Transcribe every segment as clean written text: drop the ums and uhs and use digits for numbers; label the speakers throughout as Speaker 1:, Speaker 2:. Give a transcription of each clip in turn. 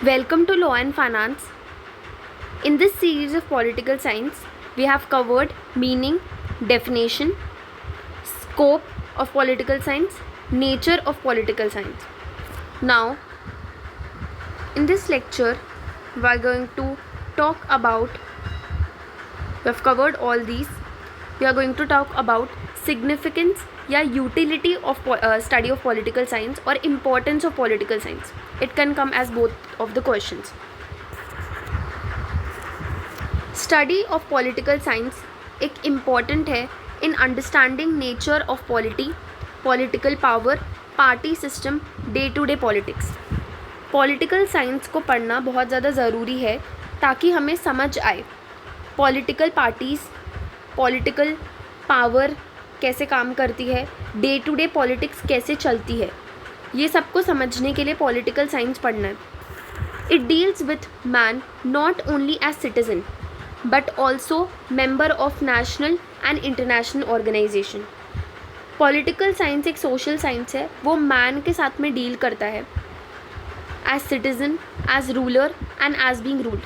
Speaker 1: Welcome to Law and Finance. In this series of political science, we have covered meaning, definition, scope of political science, nature of political science. Now, in this lecture, we are going to talk about, we have covered all these, we are going to talk about significance या utility of study of political science or importance of political science. It can come as both of the questions. Study of political science एक important है in understanding nature of polity, political power, party system, day to day politics. Political science को पढ़ना बहुत ज़्यादा ज़रूरी है ताकि हमें समझ आए पॉलिटिकल पार्टीज़, पॉलिटिकल पावर कैसे काम करती है, डे टू डे पॉलिटिक्स कैसे चलती है. ये सबको समझने के लिए पॉलिटिकल साइंस पढ़ना है. It deals with man not only as citizen but also member of national and international organisation. Political science एक सोशल साइंस है, वो मैन के साथ में डील करता है as citizen, as ruler and as being ruled.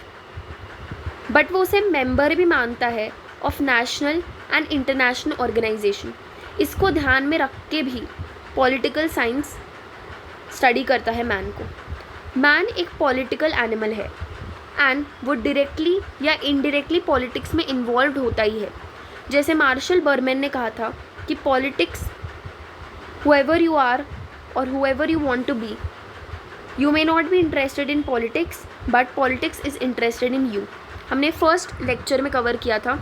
Speaker 1: But वो उसे मेंबर भी मानता है of national and international organisation. इसको ध्यान में रख के भी पॉलिटिकल साइंस स्टडी करता है मैन को. मैन एक पॉलिटिकल एनिमल है एंड वो डायरेक्टली या इनडायरेक्टली पॉलिटिक्स में इन्वॉल्व होता ही है. जैसे मार्शल बर्मन ने कहा था कि पॉलिटिक्स हुएवर यू आर और whoever you want to be, you may not be interested in politics but politics is interested in you. हमने फर्स्ट लेक्चर में कवर किया था.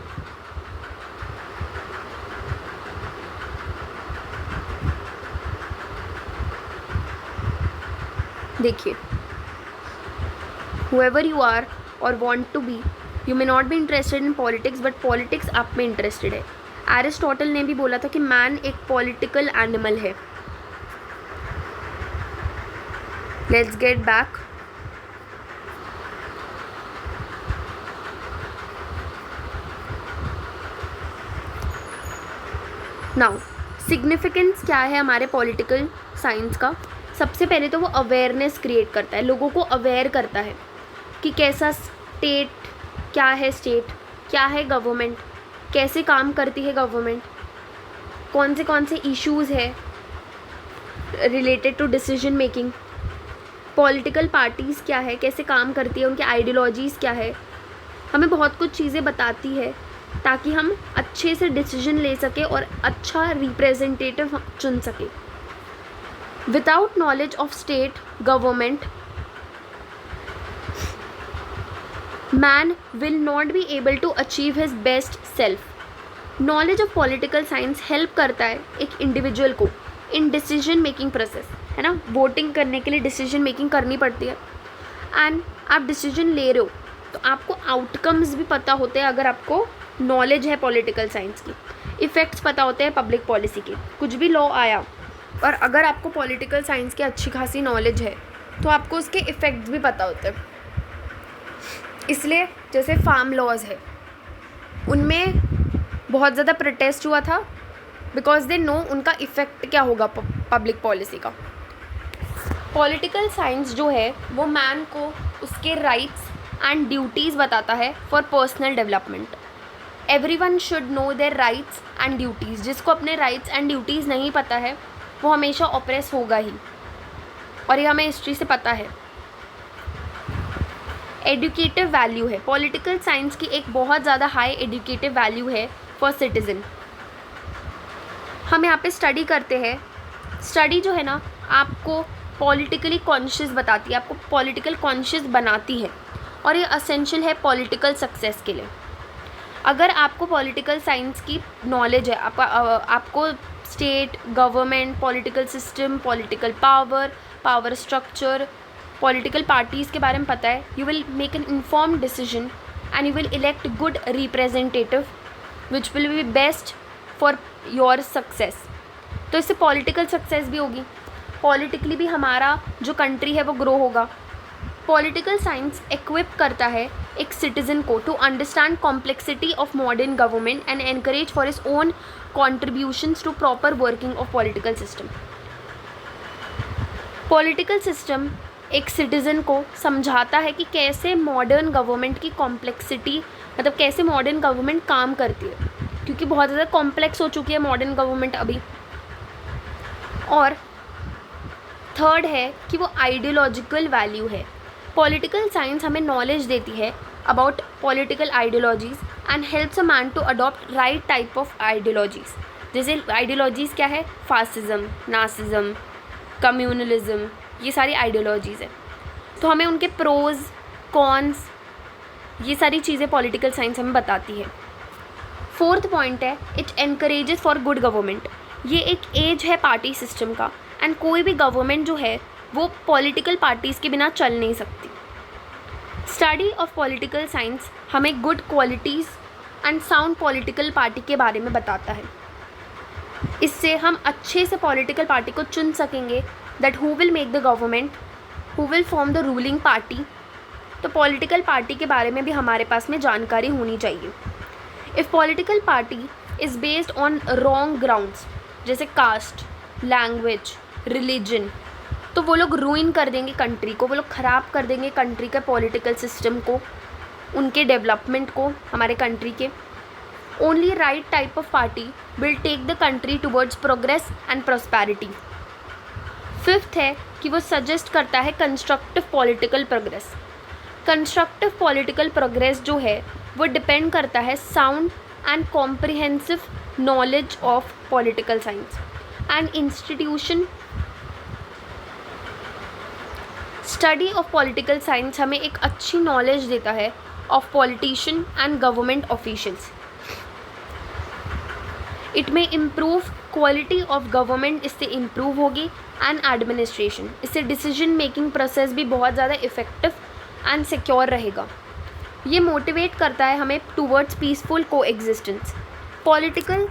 Speaker 1: देखिए, हुएवर यू आर और want to be, you may not be interested in politics but politics आप में interested है. Aristotle ने भी बोला था कि मैन एक पॉलिटिकल एनिमल है. Let's get back. Now significance क्या है हमारे पॉलिटिकल साइंस का. सबसे पहले तो वो अवेयरनेस क्रिएट करता है, लोगों को अवेयर करता है कि कैसा स्टेट, क्या है स्टेट, क्या है गवर्नमेंट, कैसे काम करती है गवर्नमेंट, कौन से इश्यूज़ है related to decision making, political parties क्या है, कैसे काम करती है, उनकी आइडियोलॉजीज़ क्या है. हमें बहुत कुछ चीज़ें बताती है ताकि हम अच्छे से डिसीजन ले सकें और अच्छा रिप्रेजेंटेटिव चुन सकें. Without knowledge of state government, man will not be able to achieve his best self. Knowledge of political science help करता है एक इंडिविजुअल को इन डिसीजन मेकिंग प्रोसेस, है ना. वोटिंग करने के लिए डिसीजन मेकिंग करनी पड़ती है एंड आप डिसीजन ले रहे हो तो आपको आउटकम्स भी पता होते हैं अगर आपको नॉलेज है पॉलिटिकल साइंस की. इफ़ेक्ट्स पता होते हैं पब्लिक पॉलिसी के. कुछ भी लॉ आया और अगर आपको पॉलिटिकल साइंस की अच्छी खासी नॉलेज है तो आपको उसके इफ़ेक्ट्स भी पता होते हैं. इसलिए जैसे फार्म लॉज है, उनमें बहुत ज़्यादा प्रोटेस्ट हुआ था बिकॉज दे नो उनका इफ़ेक्ट क्या होगा पब्लिक पॉलिसी का. पॉलिटिकल साइंस जो है वो मैन को उसके राइट्स एंड ड्यूटीज़ बताता है for personal development. Everyone should know their rights and duties. जिसको अपने राइट्स एंड ड्यूटीज़ नहीं पता है वो हमेशा ऑप्रेस होगा ही, और ये हमें हिस्ट्री से पता है. एजुकेटिव वैल्यू है, पॉलिटिकल साइंस की एक बहुत ज़्यादा हाई एजुकेटिव वैल्यू है फॉर सिटीज़न. हम यहाँ पे स्टडी करते हैं. स्टडी जो है ना आपको पॉलिटिकली कॉन्शियस बताती है, आपको पॉलिटिकल कॉन्शियस बनाती है और ये असेंशियल है पॉलिटिकल सक्सेस के लिए. अगर आपको पॉलिटिकल साइंस की नॉलेज है, आपको state, government, political system, political power, power structure, political parties के बारे में पता है, you will make an informed decision and you will elect good representative which will be best for your success. तो इससे पॉलिटिकल सक्सेस भी होगी, politically भी हमारा जो कंट्री है वो ग्रो होगा. पॉलिटिकल साइंस इक्विप करता है एक सिटीज़न को to understand complexity of modern government and encourage for his own contributions to proper working of political system. Political system एक सिटीज़न को समझाता है कि कैसे मॉडर्न गवर्नमेंट की कॉम्प्लेक्सिटी, मतलब कैसे मॉडर्न गवर्नमेंट काम करती है, क्योंकि बहुत ज़्यादा कॉम्प्लेक्स हो चुकी है मॉडर्न गवर्नमेंट अभी। और थर्ड है कि वो आइडियोलॉजिकल वैल्यू है। पॉलिटिकल साइंस हमें नॉलेज देती है about political ideologies and helps a man to adopt right type of ideologies. जैसे आइडियोलॉजीज़ क्या है, फासिज्म, नासिज्म, कम्युनलिज्म, ये सारी आइडियोलॉजीज़ है। तो हमें उनके प्रोज कॉन्स, ये सारी चीज़ें पॉलिटिकल साइंस हमें बताती है। फोर्थ पॉइंट है, it encourages for good government. ये एक एज है पार्टी सिस्टम का, एंड कोई भी गवर्नमेंट जो है वो पॉलिटिकल पार्टीज़ के बिना चल नहीं सकती। स्टडी ऑफ पॉलिटिकल साइंस हमें good qualities and sound political party के बारे में बताता है। इससे हम अच्छे से पॉलिटिकल पार्टी को चुन सकेंगे, that who will make the government, who will form the ruling party. तो पॉलिटिकल पार्टी के बारे में भी हमारे पास में जानकारी होनी चाहिए। If political party is based on wrong grounds, जैसे कास्ट, लैंग्वेज, रिलीजन, तो वो लोग रूइन कर देंगे कंट्री को, वो लोग ख़राब कर देंगे कंट्री के पॉलिटिकल सिस्टम को, उनके डेवलपमेंट को, हमारे कंट्री के। Only right type of party will take the country towards progress and prosperity. Fifth है कि वो सजेस्ट करता है constructive political progress. Constructive political progress जो है वो डिपेंड करता है sound and comprehensive knowledge of political science and institution. Study of political science हमें एक अच्छी नॉलेज देता है of politician and government officials. It में इम्प्रूव क्वालिटी ऑफ गवर्नमेंट, इससे इम्प्रूव होगी, एंड एडमिनिस्ट्रेशन, इससे डिसीजन मेकिंग प्रोसेस भी बहुत ज़्यादा इफ़ेक्टिव एंड सिक्योर रहेगा। ये मोटिवेट करता है हमें टूवर्ड्स पीसफुल को एग्जिस्टेंस। पॉलिटिकल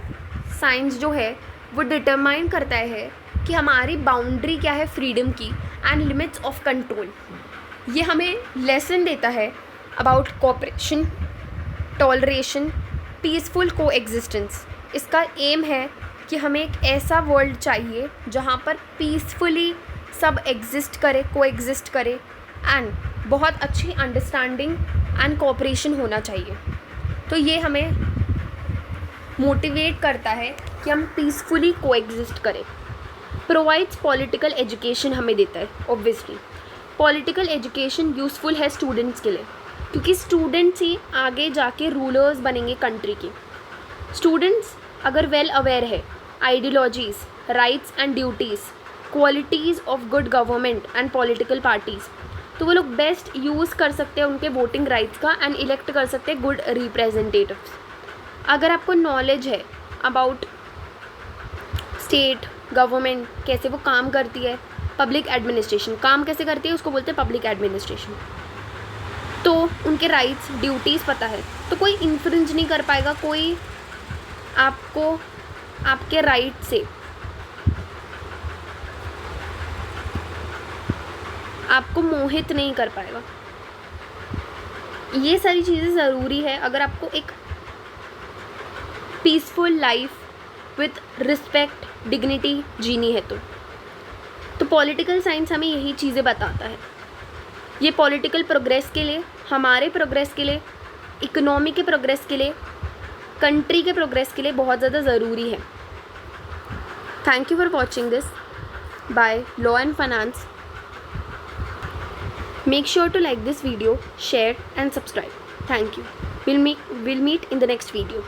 Speaker 1: साइंस जो है वो डिटरमाइन करता है कि हमारी बाउंड्री क्या है फ्रीडम की एंड लिमिट्स ऑफ कंट्रोल। ये हमें लेसन देता है अबाउट कोऑपरेशन, टॉलरेशन, पीसफुल को एग्जिस्टेंस। इसका एम है कि हमें एक ऐसा वर्ल्ड चाहिए जहाँ पर पीसफुली सब एग्जिस्ट करे, को एग्जिस्ट करे, एंड बहुत अच्छी अंडरस्टैंडिंग एंड कोऑपरेशन होना चाहिए। तो ये हमें मोटिवेट करता है कि हम पीसफुली को एग्जिस्ट करें। प्रोवाइड्स पॉलिटिकल एजुकेशन हमें देता है। ऑब्वियसली पॉलिटिकल एजुकेशन यूज़फुल है स्टूडेंट्स के लिए, क्योंकि स्टूडेंट्स ही आगे जाके रूलर्स बनेंगे कंट्री के। स्टूडेंट्स अगर वेल अवेयर है ideologies, rights and duties, qualities of good government and political parties, तो वो लोग बेस्ट यूज़ कर सकते हैं उनके वोटिंग राइट्स का एंड इलेक्ट कर सकते हैं गुड रिप्रेजेंटेटिव्स। अगर आपको नॉलेज है अबाउट स्टेट गवर्नमेंट, कैसे वो काम करती है, पब्लिक एडमिनिस्ट्रेशन काम कैसे करती है, उसको बोलते हैं पब्लिक एडमिनिस्ट्रेशन, तो उनके राइट्स ड्यूटीज़ पता है, तो कोई इन्फ्रिंज नहीं कर पाएगा, कोई आपको आपके राइट से आपको मोहित नहीं कर पाएगा। ये सारी चीज़ें ज़रूरी है अगर आपको एक peaceful life with respect, dignity जीनी है तो पॉलिटिकल साइंस हमें यही चीज़ें बताता है। ये पॉलिटिकल प्रोग्रेस के लिए, हमारे प्रोग्रेस के लिए, इकोनॉमी के प्रोग्रेस के लिए, कंट्री के प्रोग्रेस के लिए बहुत ज़्यादा ज़रूरी है। Thank you for watching this by law and finance. Make sure to like this video, share and subscribe. Thank you. We'll meet in the next video.